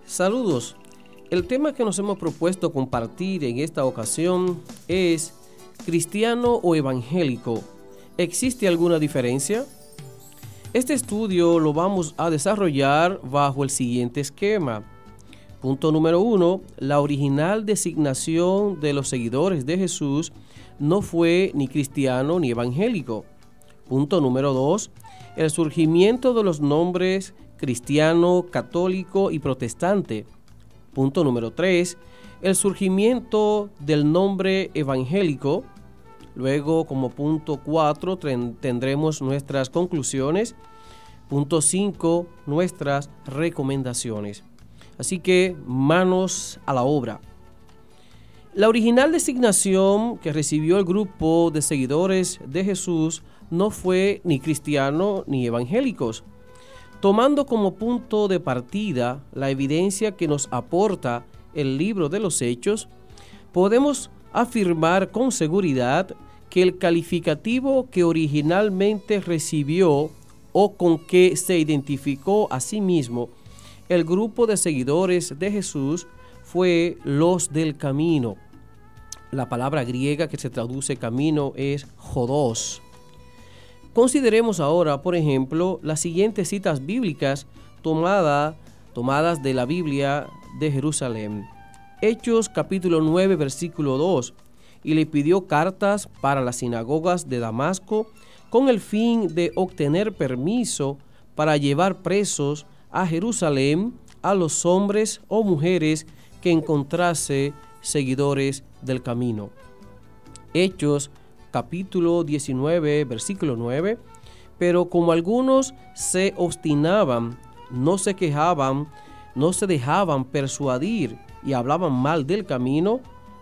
Saludos. El tema que nos hemos propuesto compartir en esta ocasión es ¿cristiano o evangélico? ¿Existe alguna diferencia? Este estudio lo vamos a desarrollar bajo el siguiente esquema. Punto número 1. La original designación de los seguidores de Jesús no fue ni cristiano ni evangélico. Punto número 2. El surgimiento de los nombres cristiano, católico y protestante. Punto número 3. El surgimiento del nombre evangélico. Luego, como punto 4, tendremos nuestras conclusiones. Punto 5, nuestras recomendaciones. Así que, manos a la obra. La original designación que recibió el grupo de seguidores de Jesús no fue ni cristiano ni evangélicos. Tomando como punto de partida la evidencia que nos aporta el libro de los Hechos, podemos afirmar con seguridad que el calificativo que originalmente recibió o con que se identificó a sí mismo el grupo de seguidores de Jesús fue los del camino. La palabra griega que se traduce camino es hodos. Consideremos ahora, por ejemplo, las siguientes citas bíblicas tomadas de la Biblia de Jerusalén. Hechos capítulo 9, versículo 2. Y le pidió cartas para las sinagogas de Damasco con el fin de obtener permiso para llevar presos a Jerusalén a los hombres o mujeres que encontrase seguidores del camino. Hechos capítulo 19, versículo 9. Pero como algunos se obstinaban, no se quejaban, no se dejaban persuadir y hablaban mal del camino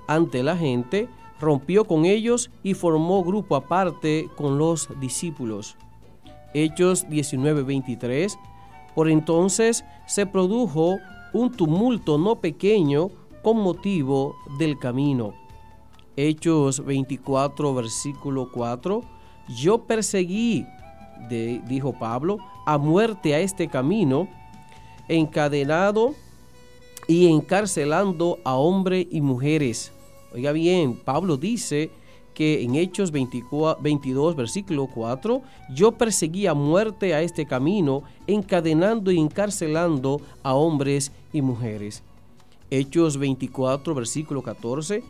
ante la gente, rompió con ellos y formó grupo aparte con los discípulos. Hechos 19, 23. Por entonces se produjo un tumulto no pequeño con motivo del camino. Hechos 24, versículo 4. Yo perseguí, dijo Pablo, a muerte a este camino, encadenado y encarcelando a hombres y mujeres. Oiga bien, Pablo dice que en Hechos 22, versículo 4, yo perseguí a muerte a este camino, encadenando y encarcelando a hombres y mujeres. Hechos 24, versículo 14,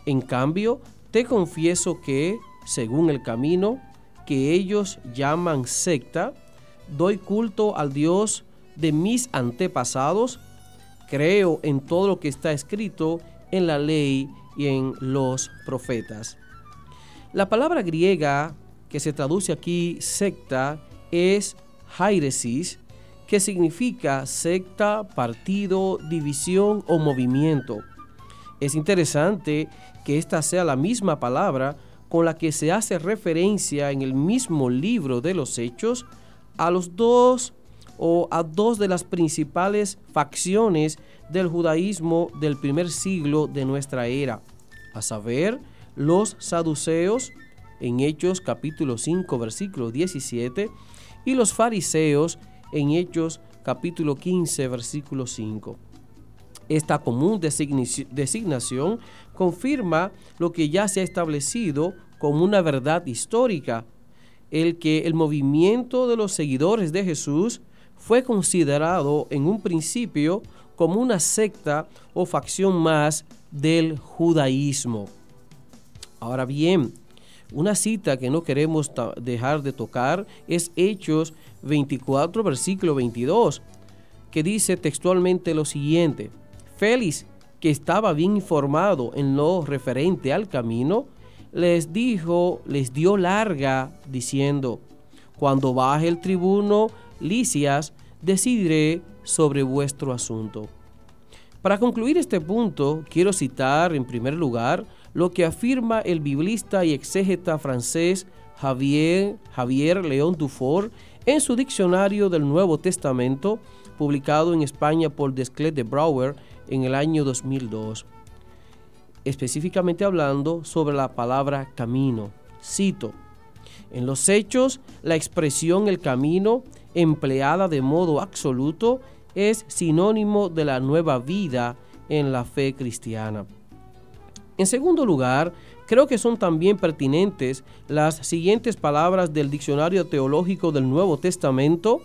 en cambio, te confieso que, según el camino que ellos llaman secta, doy culto al Dios de mis antepasados, creo en todo lo que está escrito en la ley y en los profetas. La palabra griega que se traduce aquí secta es hairesis, que significa secta, partido, división o movimiento. Es interesante que esta sea la misma palabra con la que se hace referencia en el mismo libro de los Hechos a dos de las principales facciones del judaísmo del primer siglo de nuestra era, a saber, los saduceos en Hechos capítulo 5 versículo 17 y los fariseos en Hechos capítulo 15 versículo 5. Esta común designación confirma lo que ya se ha establecido como una verdad histórica, el que el movimiento de los seguidores de Jesús fue considerado en un principio como una secta o facción más del judaísmo. Ahora bien, una cita que no queremos dejar de tocar es Hechos 24, versículo 22, que dice textualmente lo siguiente: Félix, que estaba bien informado en lo referente al camino, les dio larga, diciendo: cuando baje el tribuno Lisias, decidiré sobre vuestro asunto. Para concluir este punto, quiero citar en primer lugar lo que afirma el biblista y exégeta francés Javier Léon Dufour en su diccionario del Nuevo Testamento, publicado en España por Desclés de Brouwer en el año 2002. Específicamente hablando sobre la palabra camino. Cito: en los Hechos, la expresión el camino, empleada de modo absoluto, es sinónimo de la nueva vida en la fe cristiana. En segundo lugar, creo que son también pertinentes las siguientes palabras del Diccionario Teológico del Nuevo Testamento,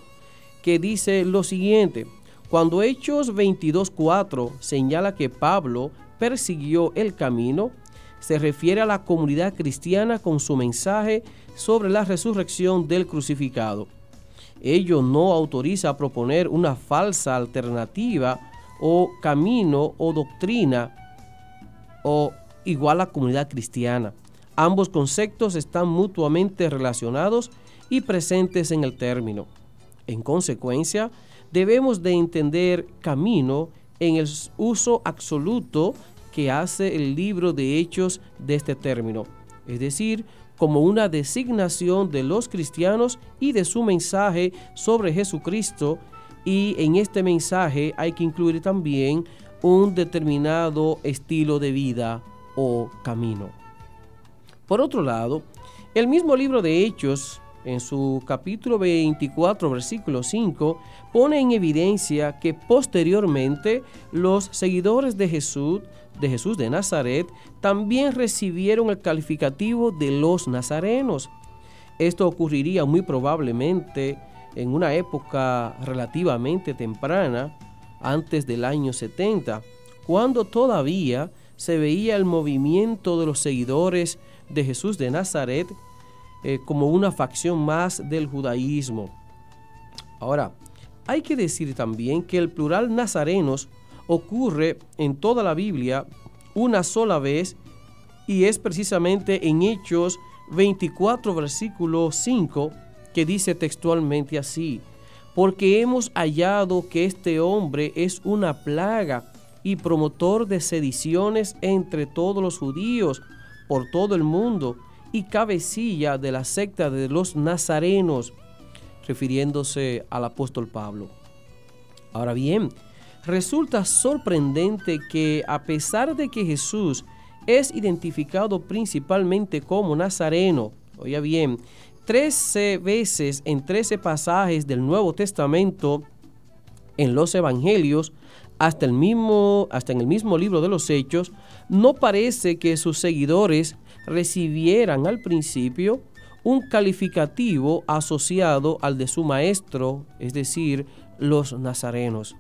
que dice lo siguiente: cuando Hechos 22:4 señala que Pablo persiguió el camino, se refiere a la comunidad cristiana con su mensaje sobre la resurrección del crucificado. Ello no autoriza a proponer una falsa alternativa o camino o doctrina o igual a comunidad cristiana. Ambos conceptos están mutuamente relacionados y presentes en el término. En consecuencia, debemos de entender camino en el uso absoluto que hace el libro de Hechos de este término, es decir, como una designación de los cristianos y de su mensaje sobre Jesucristo, y en este mensaje hay que incluir también un determinado estilo de vida o camino. Por otro lado, el mismo libro de Hechos, en su capítulo 24, versículo 5, pone en evidencia que posteriormente los seguidores de Jesús de Nazaret también recibieron el calificativo de los nazarenos. Esto ocurriría muy probablemente en una época relativamente temprana, antes del año 70, cuando todavía se veía el movimiento de los seguidores de Jesús de Nazaret como una facción más del judaísmo. Ahora, hay que decir también que el plural nazarenos ocurre en toda la Biblia una sola vez, y es precisamente en Hechos 24, versículo 5, que dice textualmente así: porque hemos hallado que este hombre es una plaga y promotor de sediciones entre todos los judíos por todo el mundo, y cabecilla de la secta de los nazarenos, refiriéndose al apóstol Pablo. Ahora bien, resulta sorprendente que, a pesar de que Jesús es identificado principalmente como nazareno, oiga bien, 13 veces en 13 pasajes del Nuevo Testamento en los Evangelios, hasta en el mismo libro de los Hechos, no parece que sus seguidores recibieran al principio un calificativo asociado al de su maestro, es decir, los nazarenos.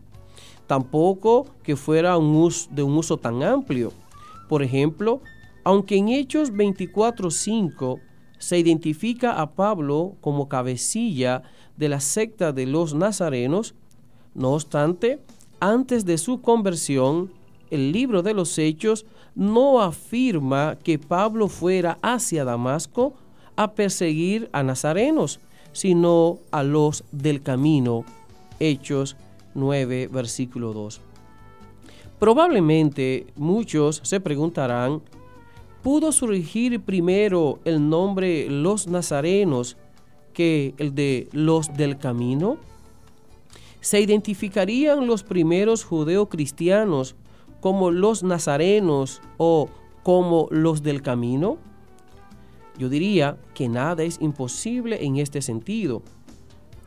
Tampoco que fuera de un uso tan amplio. Por ejemplo, aunque en Hechos 24:5 se identifica a Pablo como cabecilla de la secta de los nazarenos, no obstante, antes de su conversión, el libro de los Hechos no afirma que Pablo fuera hacia Damasco a perseguir a nazarenos, sino a los del camino. Hechos 9, versículo 2. Probablemente muchos se preguntarán, ¿pudo surgir primero el nombre los nazarenos que el de los del camino? ¿Se identificarían los primeros judeocristianos como los nazarenos o como los del camino? Yo diría que nada es imposible en este sentido.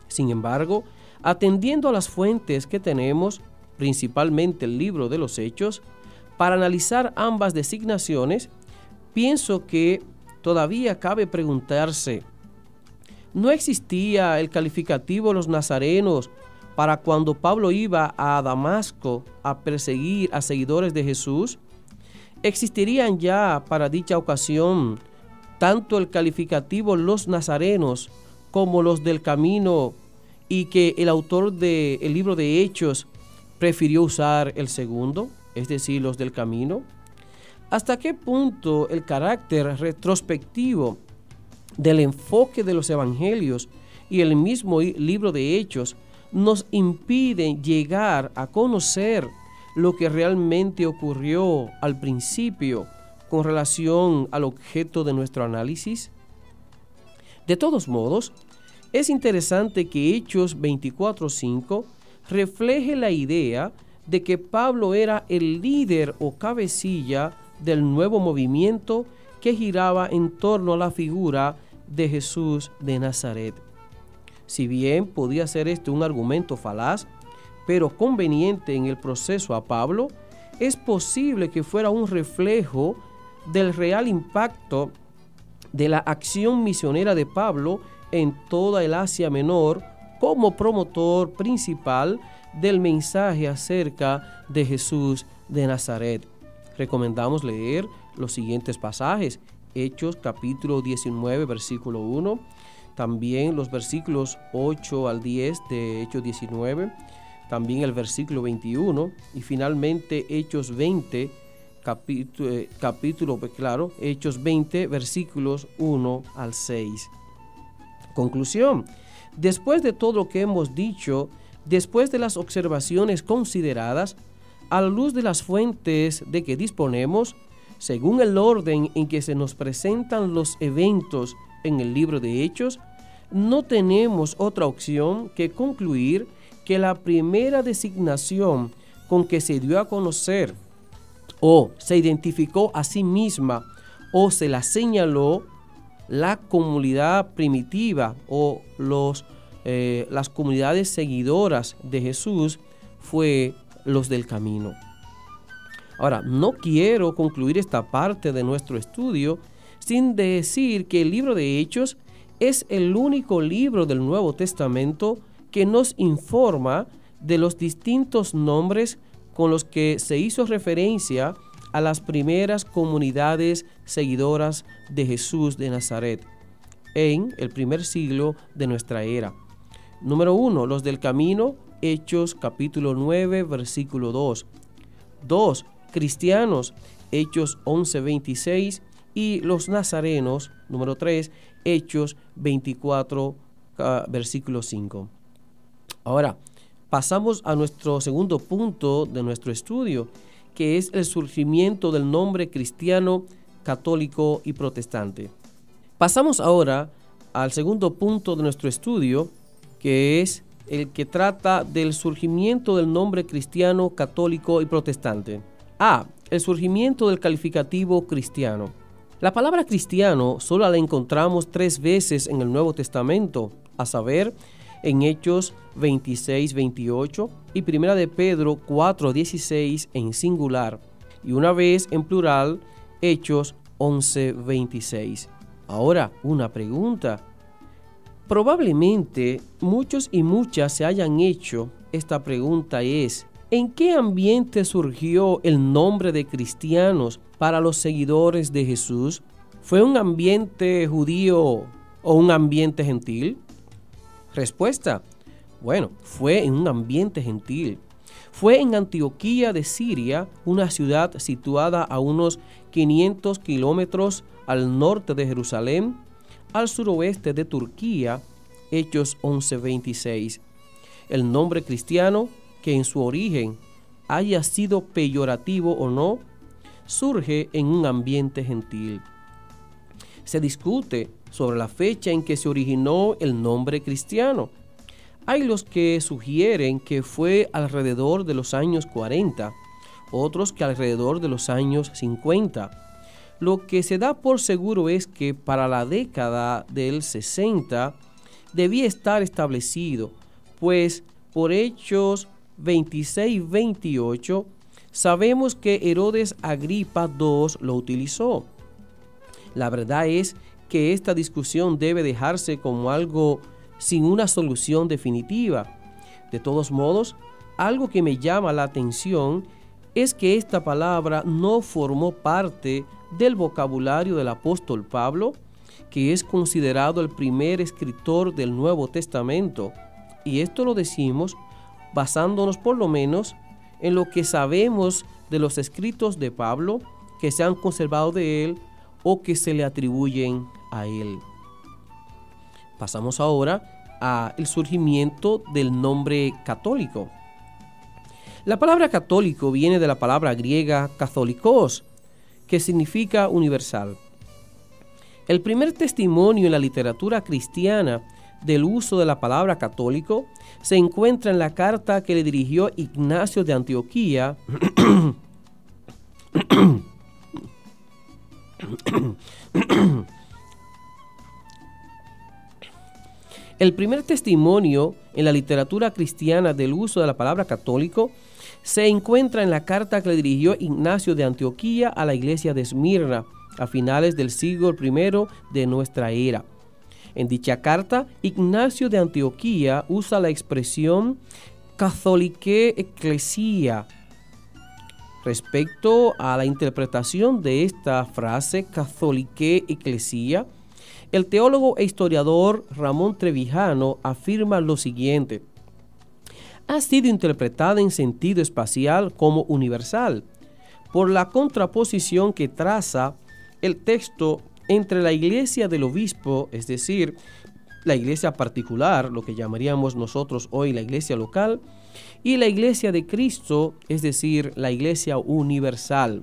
Sin embargo, atendiendo a las fuentes que tenemos, principalmente el libro de los Hechos, para analizar ambas designaciones, pienso que todavía cabe preguntarse, ¿no existía el calificativo los nazarenos para cuando Pablo iba a Damasco a perseguir a seguidores de Jesús? ¿Existirían ya para dicha ocasión tanto el calificativo los nazarenos como los del camino, y que el autor del libro de Hechos prefirió usar el segundo, es decir, los del camino? ¿Hasta qué punto el carácter retrospectivo del enfoque de los evangelios y el mismo libro de Hechos nos impiden llegar a conocer lo que realmente ocurrió al principio con relación al objeto de nuestro análisis? De todos modos, es interesante que Hechos 24:5 refleje la idea de que Pablo era el líder o cabecilla del nuevo movimiento que giraba en torno a la figura de Jesús de Nazaret. Si bien podía ser este un argumento falaz, pero conveniente en el proceso a Pablo, es posible que fuera un reflejo del real impacto de la acción misionera de Pablo en toda el Asia Menor como promotor principal del mensaje acerca de Jesús de Nazaret. Recomendamos leer los siguientes pasajes: Hechos capítulo 19 versículo 1, también los versículos 8 al 10 de Hechos 19, también el versículo 21 y finalmente Hechos 20 Hechos 20 versículos 1 al 6. Conclusión: después de todo lo que hemos dicho, después de las observaciones consideradas, a la luz de las fuentes de que disponemos, según el orden en que se nos presentan los eventos en el libro de Hechos, no tenemos otra opción que concluir que la primera designación con que se dio a conocer o se identificó a sí misma o se la señaló la comunidad primitiva o las comunidades seguidoras de Jesús fue los del camino. Ahora, no quiero concluir esta parte de nuestro estudio sin decir que el libro de Hechos es el único libro del Nuevo Testamento que nos informa de los distintos nombres con los que se hizo referencia a las primeras comunidades seguidoras de Jesús de Nazaret en el primer siglo de nuestra era. Número 1, los del camino, Hechos capítulo 9, versículo 2. 2, cristianos, Hechos 11, 26. Y los nazarenos, número 3, Hechos 24, versículo 5. Ahora, pasamos a nuestro segundo punto de nuestro estudio, que es el surgimiento del nombre cristiano, católico y protestante. Pasamos ahora al segundo punto de nuestro estudio, que es el que trata del surgimiento del nombre cristiano, católico y protestante. A. El surgimiento del calificativo cristiano. La palabra cristiano solo la encontramos 3 veces en el Nuevo Testamento, a saber, en Hechos 26, 28 y 1 de Pedro 4, 16 en singular, y una vez en plural, Hechos 11, 26. Ahora, una pregunta. Probablemente muchos y muchas se hayan hecho esta pregunta: es ¿en qué ambiente surgió el nombre de cristianos para los seguidores de Jesús? ¿Fue un ambiente judío o un ambiente gentil? Respuesta: bueno, fue en un ambiente gentil. Fue en Antioquía de Siria, una ciudad situada a unos 500 kilómetros al norte de Jerusalén, al suroeste de Turquía, Hechos 11:26. El nombre cristiano, que en su origen haya sido peyorativo o no, surge en un ambiente gentil. Se discute sobre la fecha en que se originó el nombre cristiano. Hay los que sugieren que fue alrededor de los años 40, otros que alrededor de los años 50. Lo que se da por seguro es que para la década del 60 debía estar establecido, pues por Hechos 26-28 sabemos que Herodes Agripa II lo utilizó. La verdad es que esta discusión debe dejarse como algo sin una solución definitiva. De todos modos, algo que me llama la atención es que esta palabra no formó parte del vocabulario del apóstol Pablo, que es considerado el primer escritor del Nuevo Testamento, y esto lo decimos basándonos por lo menos en lo que sabemos de los escritos de Pablo que se han conservado de él o que se le atribuyen a él. Pasamos ahora al surgimiento del nombre católico. La palabra católico viene de la palabra griega katholikos, que significa universal. El primer testimonio en la literatura cristiana del uso de la palabra católico se encuentra en la carta que le dirigió Ignacio de Antioquía El primer testimonio en la literatura cristiana del uso de la palabra católico se encuentra en la carta que le dirigió Ignacio de Antioquía a la iglesia de Esmirna a finales del siglo I de nuestra era. En dicha carta, Ignacio de Antioquía usa la expresión Catholicae Ecclesia. Respecto a la interpretación de esta frase, Catholicae Ecclesia, el teólogo e historiador Ramón Trevijano afirma lo siguiente: ha sido interpretada en sentido espacial como universal, por la contraposición que traza el texto entre la iglesia del obispo, es decir, la iglesia particular, lo que llamaríamos nosotros hoy la iglesia local, y la iglesia de Cristo, es decir, la iglesia universal.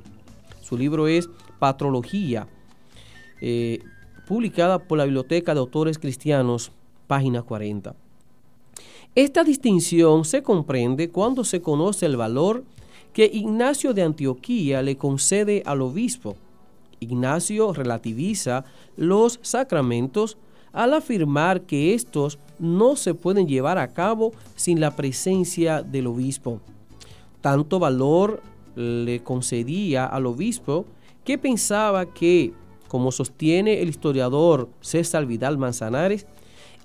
Su libro es Patrología, publicada por la Biblioteca de Autores Cristianos, página 40. Esta distinción se comprende cuando se conoce el valor que Ignacio de Antioquía le concede al obispo. Ignacio relativiza los sacramentos al afirmar que estos no se pueden llevar a cabo sin la presencia del obispo. Tanto valor le concedía al obispo que pensaba que, como sostiene el historiador César Vidal Manzanares,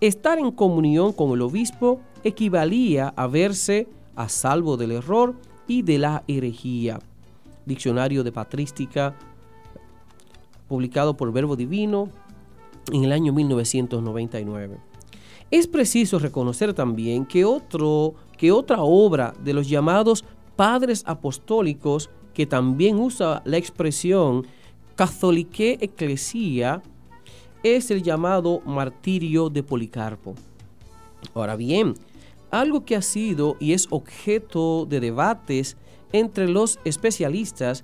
estar en comunión con el obispo equivalía a verse a salvo del error y de la herejía. Diccionario de Patrística, publicado por Verbo Divino en el año 1999. Es preciso reconocer también que otra obra de los llamados padres apostólicos, que también usa la expresión Catholicae Ecclesia, es el llamado Martirio de Policarpo. Ahora bien, algo que ha sido y es objeto de debates entre los especialistas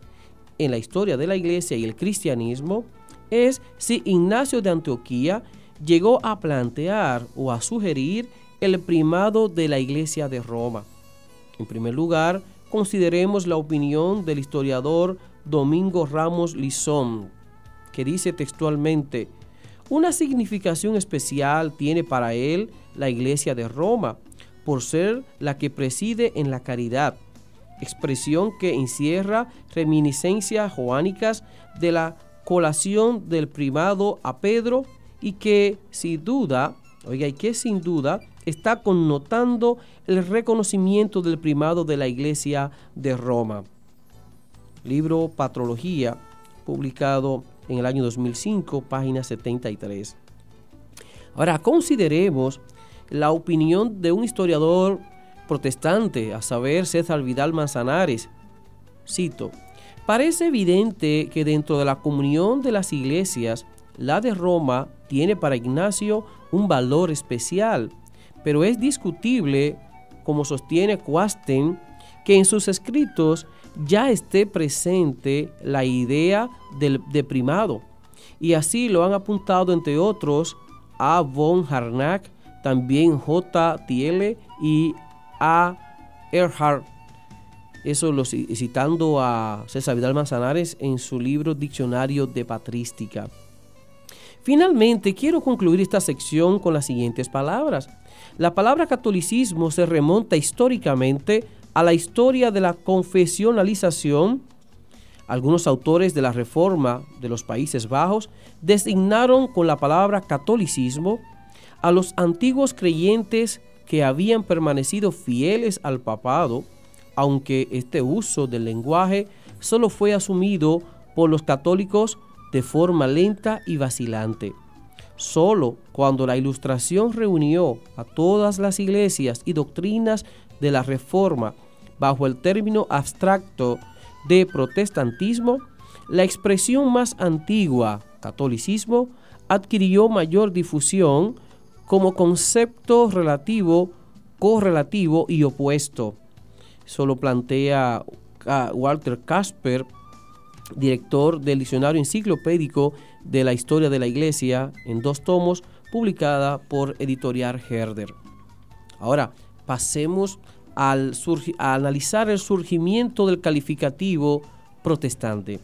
en la historia de la Iglesia y el cristianismo es si Ignacio de Antioquía llegó a plantear o a sugerir el primado de la Iglesia de Roma. En primer lugar, consideremos la opinión del historiador Domingo Ramos Lizón, que dice textualmente: una significación especial tiene para él la Iglesia de Roma, por ser la que preside en la caridad, expresión que encierra reminiscencias joánicas de la colación del primado a Pedro y que sin duda está connotando el reconocimiento del primado de la Iglesia de Roma. Libro Patrología, publicado en el año 2005, página 73. Ahora, consideremos la opinión de un historiador protestante, a saber, César Vidal Manzanares. Cito: parece evidente que dentro de la comunión de las iglesias, la de Roma tiene para Ignacio un valor especial, pero es discutible, como sostiene Quasten, que en sus escritos ya esté presente la idea de primado, y así lo han apuntado entre otros A. von Harnack, también J. Thiele y A. Erhard. Eso lo citando a César Vidal Manzanares en su libro Diccionario de Patrística. Finalmente, quiero concluir esta sección con las siguientes palabras. La palabra catolicismo se remonta históricamente a la historia de la confesionalización. Algunos autores de la Reforma de los Países Bajos designaron con la palabra catolicismo a los antiguos creyentes que habían permanecido fieles al papado, aunque este uso del lenguaje solo fue asumido por los católicos de forma lenta y vacilante. Solo cuando la Ilustración reunió a todas las iglesias y doctrinas de la Reforma bajo el término abstracto de protestantismo, la expresión más antigua, catolicismo, adquirió mayor difusión como concepto relativo, correlativo y opuesto. Eso lo plantea Walter Casper, director del Diccionario Enciclopédico de la Historia de la Iglesia, en 2 tomos, publicada por Editorial Herder. Ahora, pasemos a analizar el surgimiento del calificativo protestante.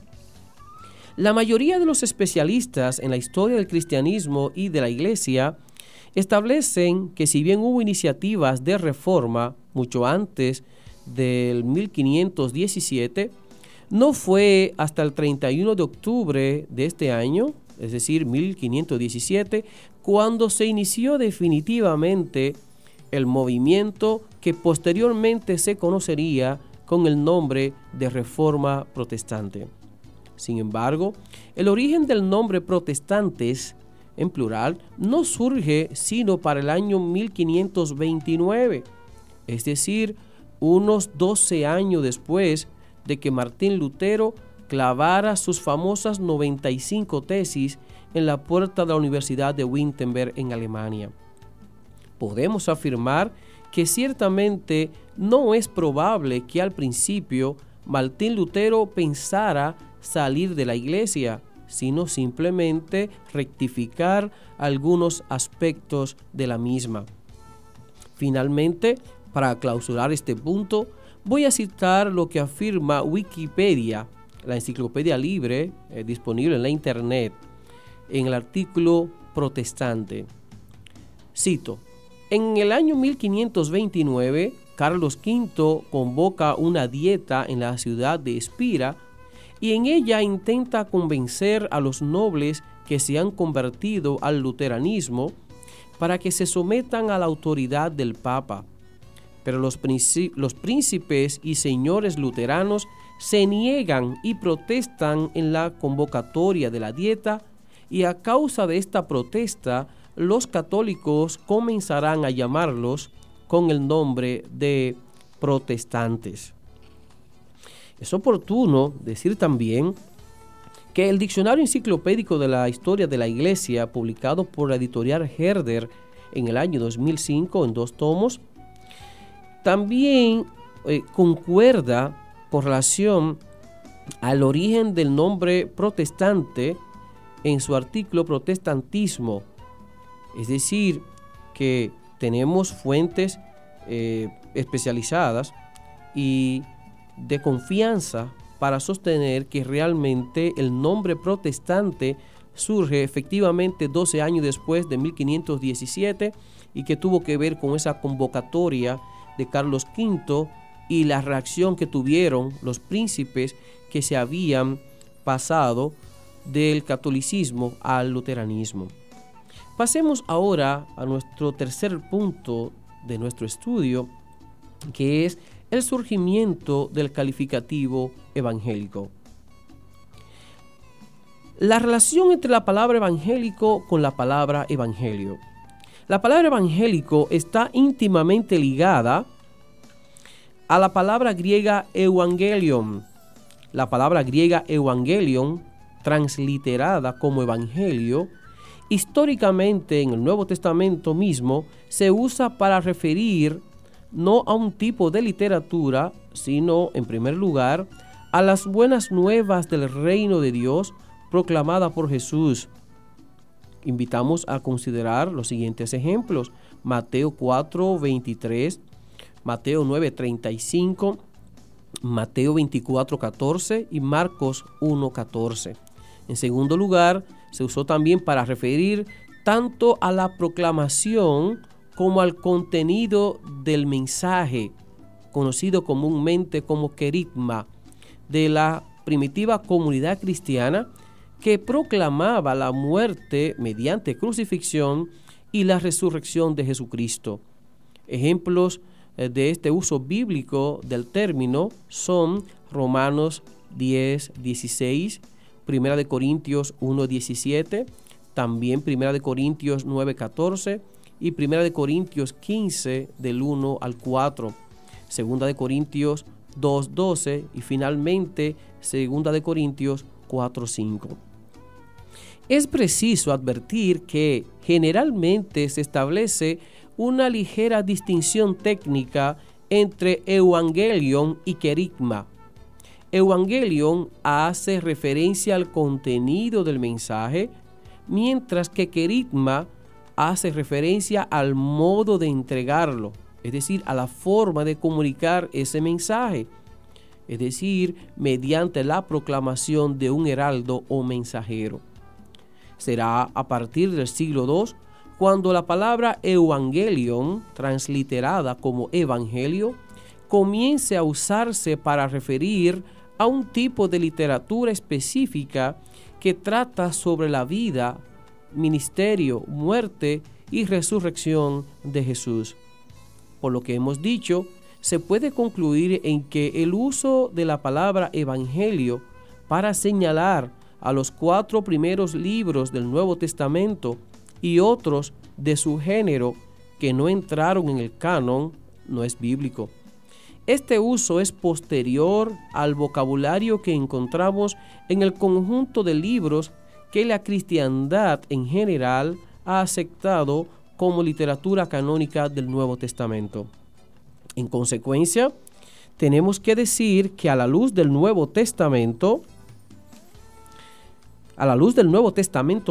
La mayoría de los especialistas en la historia del cristianismo y de la Iglesia establecen que si bien hubo iniciativas de reforma mucho antes del 1517, no fue hasta el 31 de octubre de este año, es decir, 1517, cuando se inició definitivamente el movimiento que posteriormente se conocería con el nombre de Reforma Protestante. Sin embargo, el origen del nombre protestantes, en plural, no surge sino para el año 1529, es decir, unos 12 años después de que Martín Lutero clavara sus famosas 95 tesis en la puerta de la Universidad de Wittenberg en Alemania. Podemos afirmar que ciertamente no es probable que al principio Martín Lutero pensara salir de la iglesia, sino simplemente rectificar algunos aspectos de la misma. Finalmente, para clausurar este punto, voy a citar lo que afirma Wikipedia, la enciclopedia libre disponible en la internet, en el artículo protestante. Cito: en el año 1529, Carlos V convoca una dieta en la ciudad de Espira y en ella intenta convencer a los nobles que se han convertido al luteranismo para que se sometan a la autoridad del Papa. Pero los príncipes y señores luteranos se niegan y protestan en la convocatoria de la dieta, y a causa de esta protesta, los católicos comenzarán a llamarlos con el nombre de protestantes. Es oportuno decir también que el Diccionario Enciclopédico de la Historia de la Iglesia, publicado por la editorial Herder en el año 2005 en 2 tomos, también concuerda por relación al origen del nombre protestante en su artículo Protestantismo. Es decir, que tenemos fuentes especializadas y de confianza para sostener que realmente el nombre protestante surge efectivamente 12 años después de 1517 y que tuvo que ver con esa convocatoria de Carlos V y la reacción que tuvieron los príncipes que se habían pasado del catolicismo al luteranismo. Pasemos ahora a nuestro tercer punto de nuestro estudio, que es el surgimiento del calificativo evangélico. La relación entre la palabra evangélico con la palabra evangelio. La palabra evangélico está íntimamente ligada a la palabra griega evangelion. La palabra griega evangelion, transliterada como evangelio, históricamente en el Nuevo Testamento mismo se usa para referir no a un tipo de literatura, sino, en primer lugar, a las buenas nuevas del reino de Dios proclamada por Jesús. Invitamos a considerar los siguientes ejemplos: Mateo 4:23, Mateo 9:35, Mateo 24:14 y Marcos 1:14. En segundo lugar, se usó también para referir tanto a la proclamación como al contenido del mensaje, conocido comúnmente como querigma, de la primitiva comunidad cristiana que proclamaba la muerte mediante crucifixión y la resurrección de Jesucristo. Ejemplos de este uso bíblico del término son Romanos 10:16, 1 Corintios 1:17, también 1 Corintios 9:14 y 1 Corintios 15 del 1 al 4, 2 Corintios 2:12 y finalmente 2 Corintios 4:5. Es preciso advertir que generalmente se establece una ligera distinción técnica entre evangelion y querigma. Evangelion hace referencia al contenido del mensaje, mientras que querigma hace referencia al modo de entregarlo, es decir, a la forma de comunicar ese mensaje, es decir, mediante la proclamación de un heraldo o mensajero. Será a partir del siglo II cuando la palabra evangelion, transliterada como evangelio, comience a usarse para referir a un tipo de literatura específica que trata sobre la vida, ministerio, muerte y resurrección de Jesús. Por lo que hemos dicho, se puede concluir en que el uso de la palabra evangelio para señalar a los 4 primeros libros del Nuevo Testamento y otros de su género que no entraron en el canon no es bíblico. Este uso es posterior al vocabulario que encontramos en el conjunto de libros que la cristiandad en general ha aceptado como literatura canónica del Nuevo Testamento. En consecuencia, tenemos que decir que a la luz del Nuevo Testamento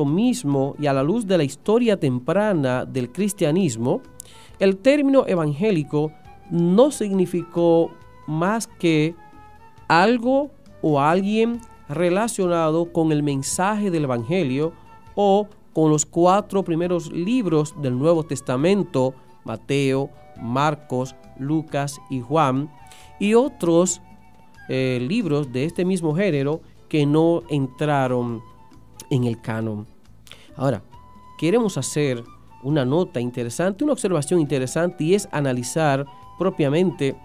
mismo y a la luz de la historia temprana del cristianismo, el término evangélico no significó más que algo o alguien relacionado con el mensaje del evangelio o con los 4 primeros libros del Nuevo Testamento, Mateo, Marcos, Lucas y Juan, y otros libros de este mismo género que no entraron en el canon. Ahora, queremos hacer una nota interesante, una observación interesante, y es analizar propiamente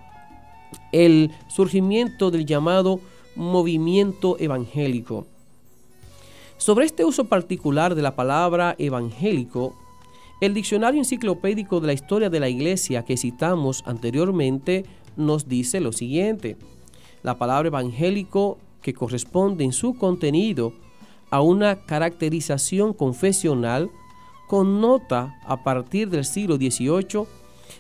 el surgimiento del llamado movimiento evangélico. Sobre este uso particular de la palabra evangélico, el diccionario enciclopédico de la historia de la Iglesia que citamos anteriormente nos dice lo siguiente: la palabra evangélico, que corresponde en su contenido a una caracterización confesional, connota a partir del siglo XVIII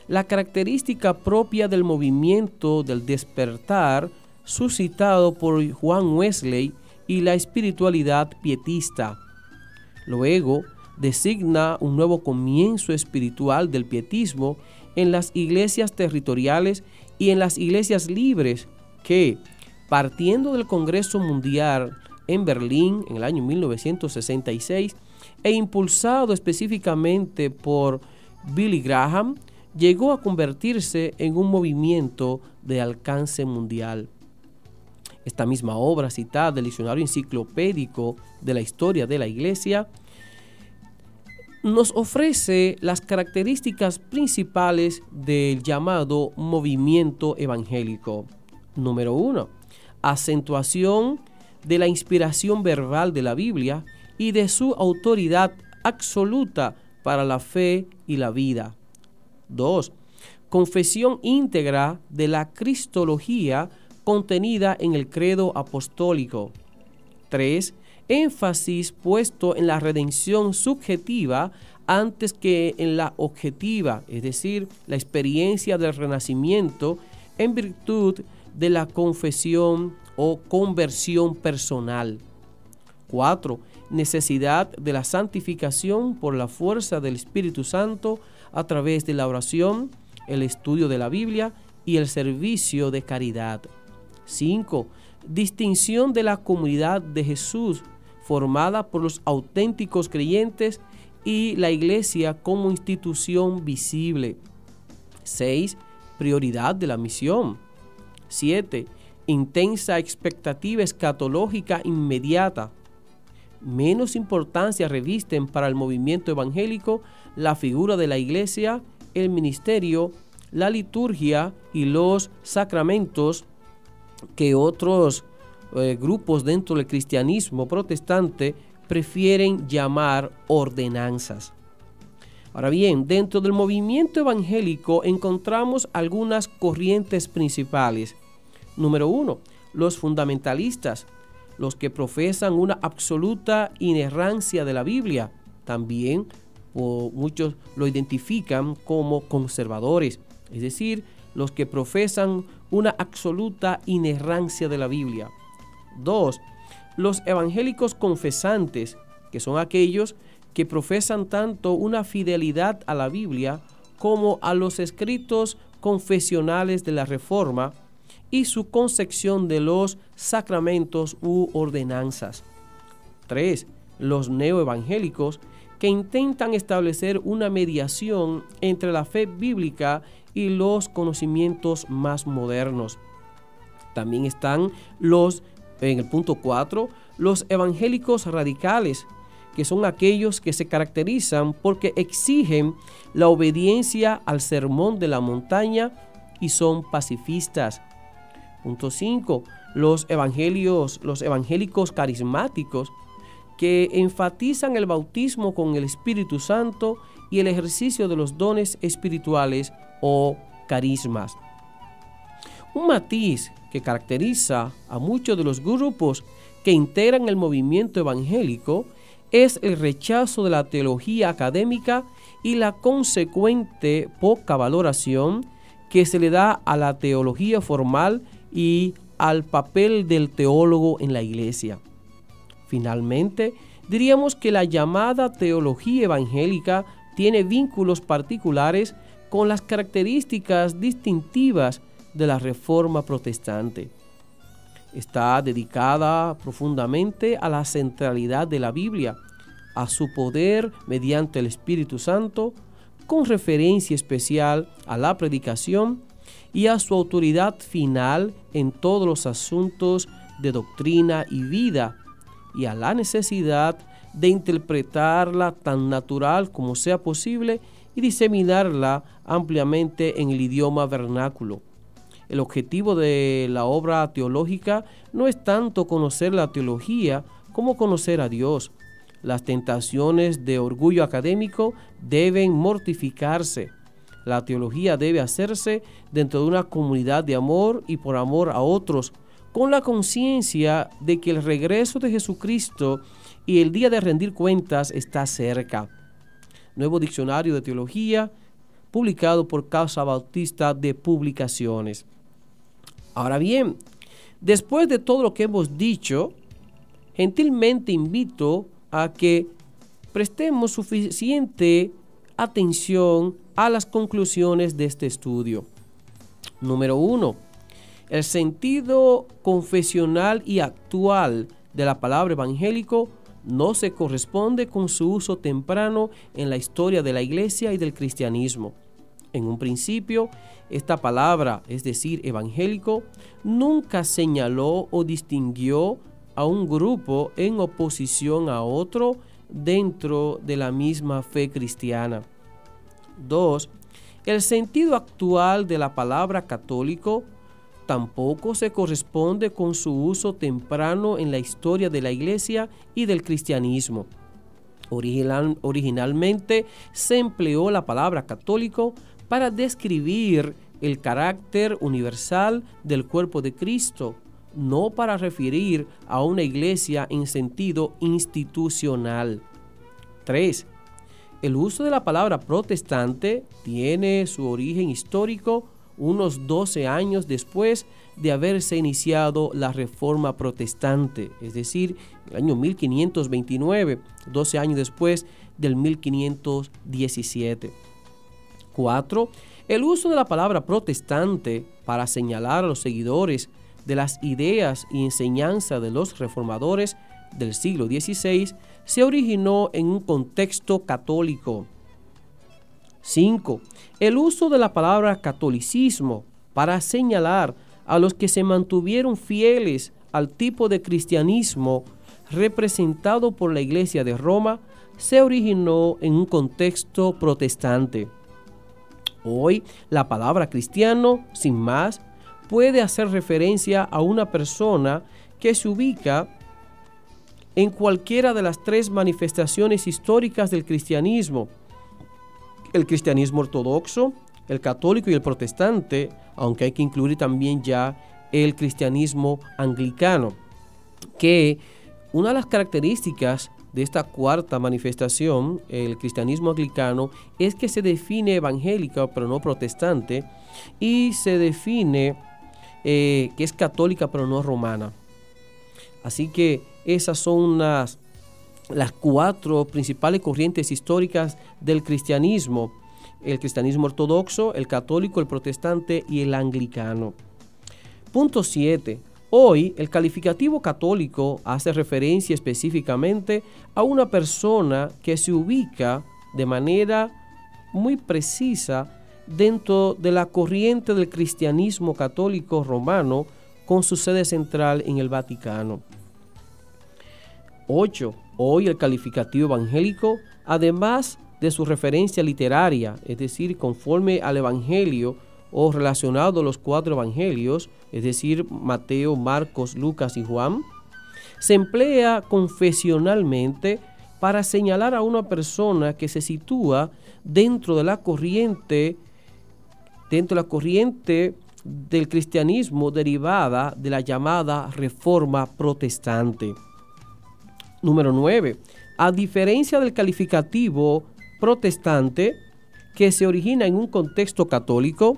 la característica propia del movimiento del despertar suscitado por Juan Wesley y la espiritualidad pietista. Luego, designa un nuevo comienzo espiritual del pietismo en las iglesias territoriales y en las iglesias libres que, partiendo del Congreso Mundial en Berlín en el año 1966 e impulsado específicamente por Billy Graham, llegó a convertirse en un movimiento de alcance mundial. Esta misma obra citada del diccionario enciclopédico de la historia de la Iglesia nos ofrece las características principales del llamado movimiento evangélico. Número 1. Acentuación de la inspiración verbal de la Biblia y de su autoridad absoluta para la fe y la vida. 2. Confesión íntegra de la cristología contenida en el credo apostólico. 3. Énfasis puesto en la redención subjetiva antes que en la objetiva, es decir, la experiencia del renacimiento en virtud de la confesión o conversión personal. 4. Necesidad de la santificación por la fuerza del Espíritu Santo a través de la oración, el estudio de la Biblia y el servicio de caridad. 5. Distinción de la comunidad de Jesús formada por los auténticos creyentes y la Iglesia como institución visible. 6. Prioridad de la misión. 7. Intensa expectativa escatológica inmediata. Menos importancia revisten para el movimiento evangélico la figura de la Iglesia, el ministerio, la liturgia y los sacramentos que otros grupos dentro del cristianismo protestante prefieren llamar ordenanzas. Ahora bien, dentro del movimiento evangélico encontramos algunas corrientes principales. Número 1, los fundamentalistas, los que profesan una absoluta inerrancia de la Biblia. También muchos lo identifican como conservadores, es decir, los que profesan una absoluta inerrancia de la Biblia. 2. Los evangélicos confesantes, que son aquellos que profesan tanto una fidelidad a la Biblia como a los escritos confesionales de la Reforma y su concepción de los sacramentos u ordenanzas. 3. Los neoevangélicos, que intentan establecer una mediación entre la fe bíblica y los conocimientos más modernos. También están en el punto 4, los evangélicos radicales, que son aquellos que se caracterizan porque exigen la obediencia al sermón de la montaña y son pacifistas. Punto 5, los evangélicos carismáticos, que enfatizan el bautismo con el Espíritu Santo y el ejercicio de los dones espirituales o carismas. Un matiz que caracteriza a muchos de los grupos que integran el movimiento evangélico es el rechazo de la teología académica y la consecuente poca valoración que se le da a la teología formal y al papel del teólogo en la iglesia. Finalmente, diríamos que la llamada teología evangélica tiene vínculos particulares con las características distintivas de la Reforma protestante. Está dedicada profundamente a la centralidad de la Biblia, a su poder mediante el Espíritu Santo, con referencia especial a la predicación y a su autoridad final en todos los asuntos de doctrina y vida, y a la necesidad de interpretarla tan natural como sea posible y diseminarla ampliamente en el idioma vernáculo. El objetivo de la obra teológica no es tanto conocer la teología como conocer a Dios. Las tentaciones de orgullo académico deben mortificarse. La teología debe hacerse dentro de una comunidad de amor y por amor a otros, con la conciencia de que el regreso de Jesucristo y el día de rendir cuentas está cerca. Nuevo Diccionario de Teología, publicado por Casa Bautista de Publicaciones. Ahora bien, después de todo lo que hemos dicho, gentilmente invito a que prestemos suficiente atención a las conclusiones de este estudio. Número 1. El sentido confesional y actual de la palabra evangélico no se corresponde con su uso temprano en la historia de la Iglesia y del cristianismo. En un principio, esta palabra, es decir, evangélico, nunca señaló o distinguió a un grupo en oposición a otro dentro de la misma fe cristiana. 2. El sentido actual de la palabra católico tampoco se corresponde con su uso temprano en la historia de la Iglesia y del cristianismo. Originalmente se empleó la palabra católico para describir el carácter universal del cuerpo de Cristo, no para referir a una iglesia en sentido institucional. 3. El uso de la palabra protestante tiene su origen histórico unos 12 años después de haberse iniciado la Reforma Protestante, es decir, el año 1529, 12 años después del 1517. 4. El uso de la palabra protestante para señalar a los seguidores de las ideas y enseñanzas de los reformadores del siglo XVI se originó en un contexto católico. 5. El uso de la palabra catolicismo para señalar a los que se mantuvieron fieles al tipo de cristianismo representado por la Iglesia de Roma se originó en un contexto protestante. Hoy, la palabra cristiano, sin más, puede hacer referencia a una persona que se ubica en cualquiera de las tres manifestaciones históricas del cristianismo: el cristianismo ortodoxo, el católico y el protestante, aunque hay que incluir también ya el cristianismo anglicano, que una de las características de esta cuarta manifestación, el cristianismo anglicano, es que se define evangélica pero no protestante, y se define que es católica pero no romana. Así que esas son las cuatro principales corrientes históricas del cristianismo: el cristianismo ortodoxo, el católico, el protestante y el anglicano. Punto 7. Hoy, el calificativo católico hace referencia específicamente a una persona que se ubica de manera muy precisa dentro de la corriente del cristianismo católico romano, con su sede central en el Vaticano. 8. Hoy el calificativo evangélico, además de su referencia literaria, es decir, conforme al Evangelio o relacionado a los 4 evangelios, es decir, Mateo, Marcos, Lucas y Juan, se emplea confesionalmente para señalar a una persona que se sitúa dentro de la corriente del cristianismo derivada de la llamada Reforma Protestante. Número 9. A diferencia del calificativo protestante, que se origina en un contexto católico,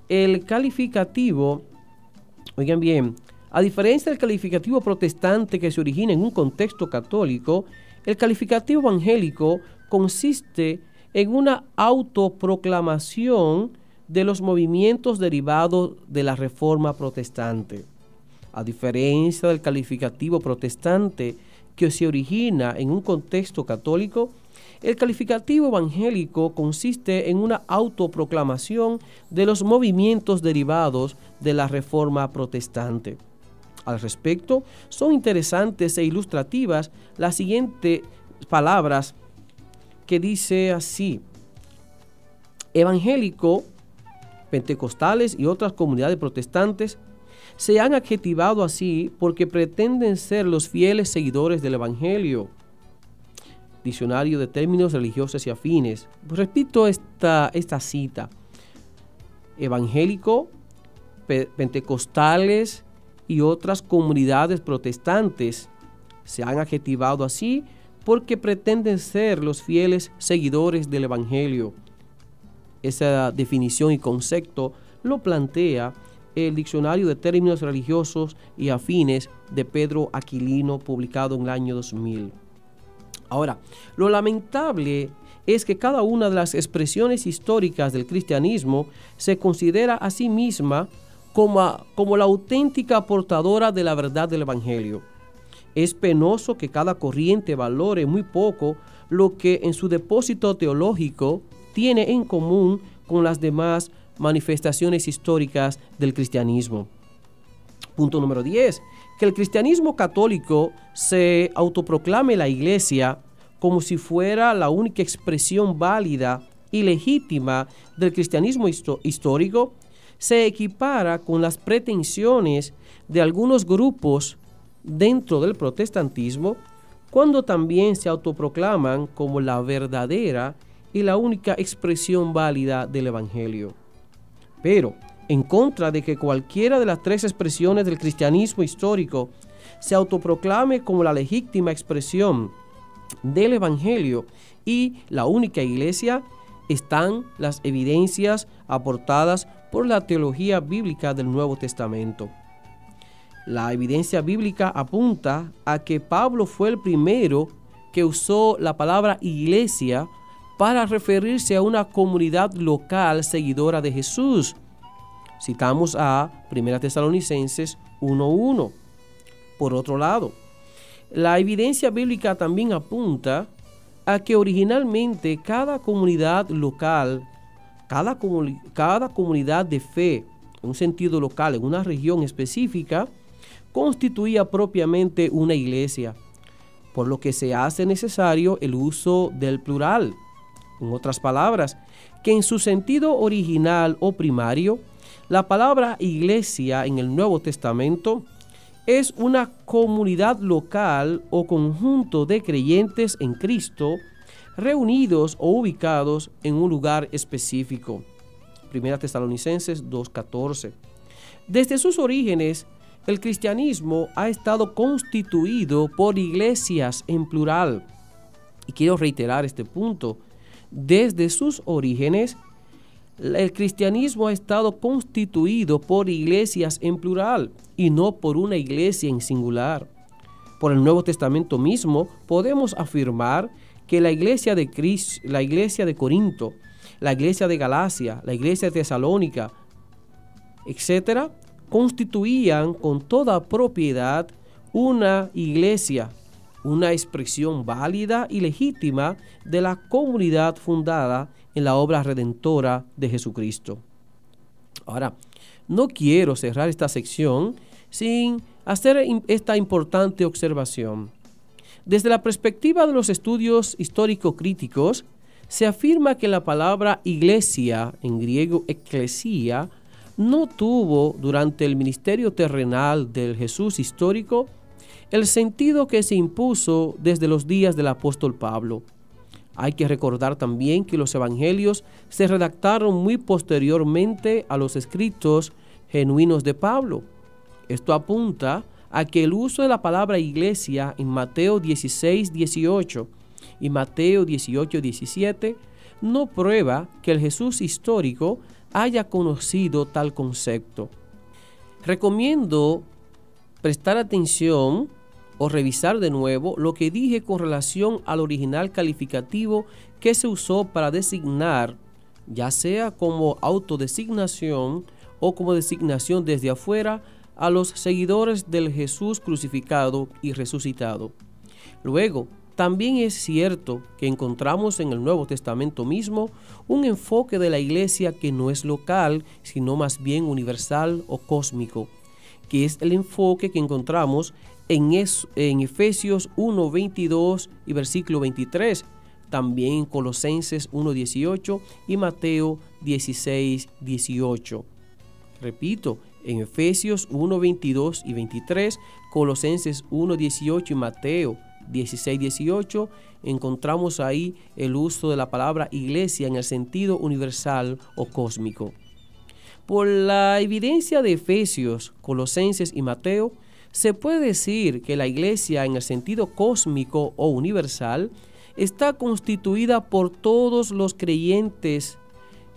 el calificativo, oigan bien, a diferencia del calificativo protestante que se origina en un contexto católico, el calificativo evangélico consiste en una autoproclamación de los movimientos derivados de la Reforma Protestante. A diferencia del calificativo protestante que se origina en un contexto católico, el calificativo evangélico consiste en una autoproclamación de los movimientos derivados de la Reforma Protestante. Al respecto, son interesantes e ilustrativas las siguientes palabras que dice así: evangélico, pentecostales y otras comunidades protestantes se han adjetivado así porque pretenden ser los fieles seguidores del Evangelio. Diccionario de términos religiosos y afines. Repito esta cita: evangélico, pentecostales y otras comunidades protestantes se han adjetivado así porque pretenden ser los fieles seguidores del Evangelio. Esa definición y concepto lo plantea el Diccionario de Términos Religiosos y Afines de Pedro Aquilino, publicado en el año 2000. Ahora, lo lamentable es que cada una de las expresiones históricas del cristianismo se considera a sí misma como la auténtica portadora de la verdad del Evangelio. Es penoso que cada corriente valore muy poco lo que en su depósito teológico tiene en común con las demás manifestaciones históricas del cristianismo. Punto número 10. Que el cristianismo católico se autoproclame la Iglesia como si fuera la única expresión válida y legítima del cristianismo histórico se equipara con las pretensiones de algunos grupos dentro del protestantismo, cuando también se autoproclaman como la verdadera y la única expresión válida del Evangelio. Pero, en contra de que cualquiera de las 3 expresiones del cristianismo histórico se autoproclame como la legítima expresión del Evangelio y la única iglesia, están las evidencias aportadas por la teología bíblica del Nuevo Testamento. La evidencia bíblica apunta a que Pablo fue el primero que usó la palabra iglesia para referirse a una comunidad local seguidora de Jesús. Citamos a 1 Tesalonicenses 1:1. Por otro lado, la evidencia bíblica también apunta a que originalmente cada comunidad local, cada comunidad de fe, en un sentido local, en una región específica, constituía propiamente una iglesia, por lo que se hace necesario el uso del plural. En otras palabras, que en su sentido original o primario, la palabra iglesia en el Nuevo Testamento es una comunidad local o conjunto de creyentes en Cristo reunidos o ubicados en un lugar específico. 1 Tesalonicenses 2:14. Desde sus orígenes, el cristianismo ha estado constituido por iglesias en plural. Y quiero reiterar este punto. Desde sus orígenes, el cristianismo ha estado constituido por iglesias en plural y no por una iglesia en singular. Por el Nuevo Testamento mismo podemos afirmar que la iglesia de Cristo, la iglesia de Corinto, la iglesia de Galacia, la iglesia de Tesalónica, etcétera, constituían con toda propiedad una iglesia, una expresión válida y legítima de la comunidad fundada en la obra redentora de Jesucristo. Ahora, no quiero cerrar esta sección sin hacer esta importante observación. Desde la perspectiva de los estudios histórico-críticos, se afirma que la palabra iglesia, en griego eklesia, no tuvo durante el ministerio terrenal del Jesús histórico el sentido que se impuso desde los días del apóstol Pablo. Hay que recordar también que los evangelios se redactaron muy posteriormente a los escritos genuinos de Pablo. Esto apunta a que el uso de la palabra iglesia en Mateo 16:18 y Mateo 18:17 no prueba que el Jesús histórico haya conocido tal concepto. Recomiendo prestar atención o revisar de nuevo lo que dije con relación al original calificativo que se usó para designar, ya sea como autodesignación o como designación desde afuera, a los seguidores del Jesús crucificado y resucitado. Luego, también es cierto que encontramos en el Nuevo Testamento mismo un enfoque de la iglesia que no es local, sino más bien universal o cósmico, que es el enfoque que encontramos en Efesios 1:22 y versículo 23, también en Colosenses 1:18 y Mateo 16:18. Repito, en Efesios 1:22 y 23, Colosenses 1:18 y Mateo 16:18, encontramos ahí el uso de la palabra iglesia en el sentido universal o cósmico. Por la evidencia de Efesios, Colosenses y Mateo, se puede decir que la iglesia en el sentido cósmico o universal está constituida por todos los creyentes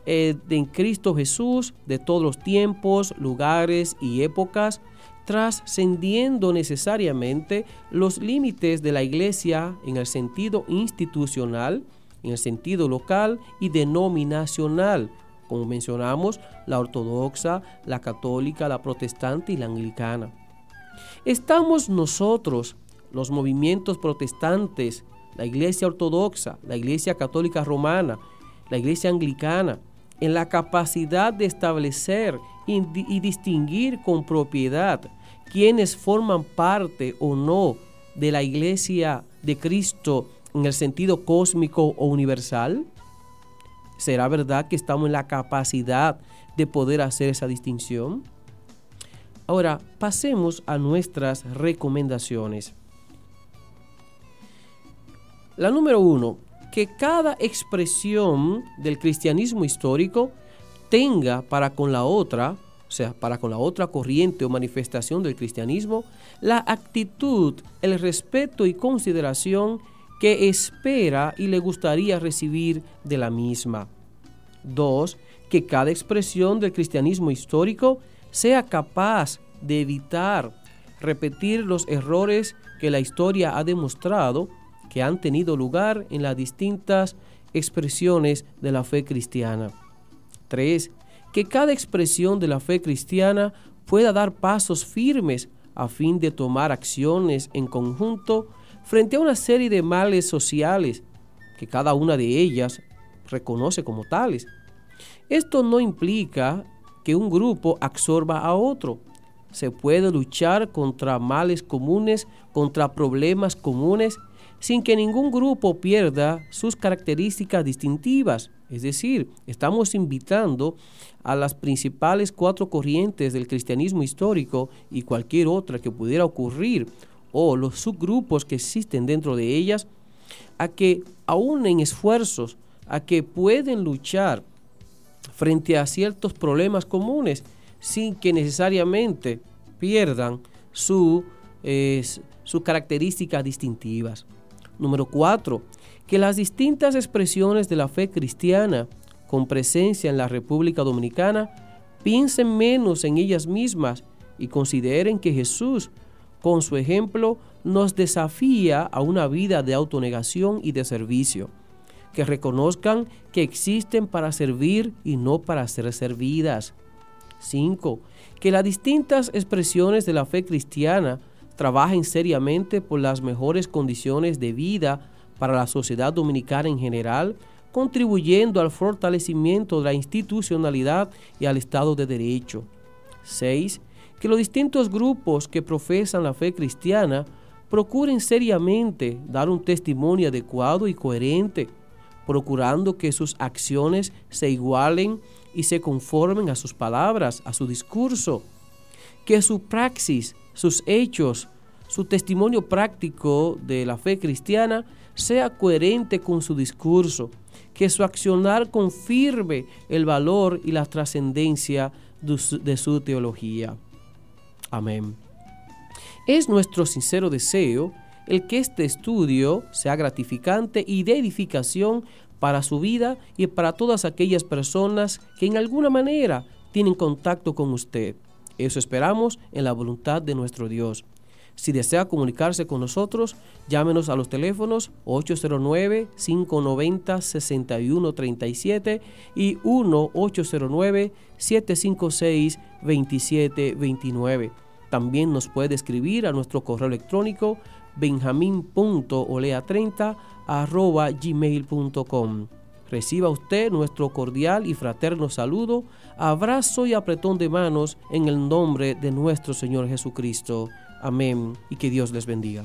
en Cristo Jesús de todos los tiempos, lugares y épocas, trascendiendo necesariamente los límites de la iglesia en el sentido institucional, en el sentido local y denominacional, como mencionamos, la ortodoxa, la católica, la protestante y la anglicana. Estamos nosotros, los movimientos protestantes, la iglesia ortodoxa, la iglesia católica romana, la iglesia anglicana, en la capacidad de establecer y distinguir con propiedad quienes forman parte o no de la iglesia de Cristo en el sentido cósmico o universal? ¿Será verdad que estamos en la capacidad de poder hacer esa distinción? Ahora, pasemos a nuestras recomendaciones. La número 1, que cada expresión del cristianismo histórico tenga para con la otra, o sea, para con la otra corriente o manifestación del cristianismo, la actitud, el respeto y consideración que espera y le gustaría recibir de la misma. 2, que cada expresión del cristianismo histórico sea capaz de evitar repetir los errores que la historia ha demostrado que han tenido lugar en las distintas expresiones de la fe cristiana. 3, que cada expresión de la fe cristiana pueda dar pasos firmes a fin de tomar acciones en conjunto frente a una serie de males sociales que cada una de ellas reconoce como tales. Esto no implica que un grupo absorba a otro. Se puede luchar contra males comunes, contra problemas comunes, sin que ningún grupo pierda sus características distintivas. Es decir, estamos invitando a las principales 4 corrientes del cristianismo histórico y cualquier otra que pudiera ocurrir, o los subgrupos que existen dentro de ellas, a que aúnen esfuerzos, a que pueden luchar frente a ciertos problemas comunes sin que necesariamente pierdan sus características distintivas. Número 4, que las distintas expresiones de la fe cristiana con presencia en la República Dominicana piensen menos en ellas mismas y consideren que Jesús, con su ejemplo, nos desafía a una vida de autonegación y de servicio. Que reconozcan que existen para servir y no para ser servidas. 5. Que las distintas expresiones de la fe cristiana trabajen seriamente por las mejores condiciones de vida para la sociedad dominicana en general, contribuyendo al fortalecimiento de la institucionalidad y al Estado de Derecho. 6. Que los distintos grupos que profesan la fe cristiana procuren seriamente dar un testimonio adecuado y coherente, procurando que sus acciones se igualen y se conformen a sus palabras, a su discurso, que su praxis, sus hechos, su testimonio práctico de la fe cristiana sea coherente con su discurso, que su accionar confirme el valor y la trascendencia de su teología. Amén. Es nuestro sincero deseo el que este estudio sea gratificante y de edificación para su vida y para todas aquellas personas que en alguna manera tienen contacto con usted. Eso esperamos en la voluntad de nuestro Dios. Si desea comunicarse con nosotros, llámenos a los teléfonos 809-590-6137 y 1-809-756-2729. También nos puede escribir a nuestro correo electrónico benjamin.olea30@gmail.com. Reciba usted nuestro cordial y fraterno saludo, abrazo y apretón de manos en el nombre de nuestro Señor Jesucristo. Amén, y que Dios les bendiga.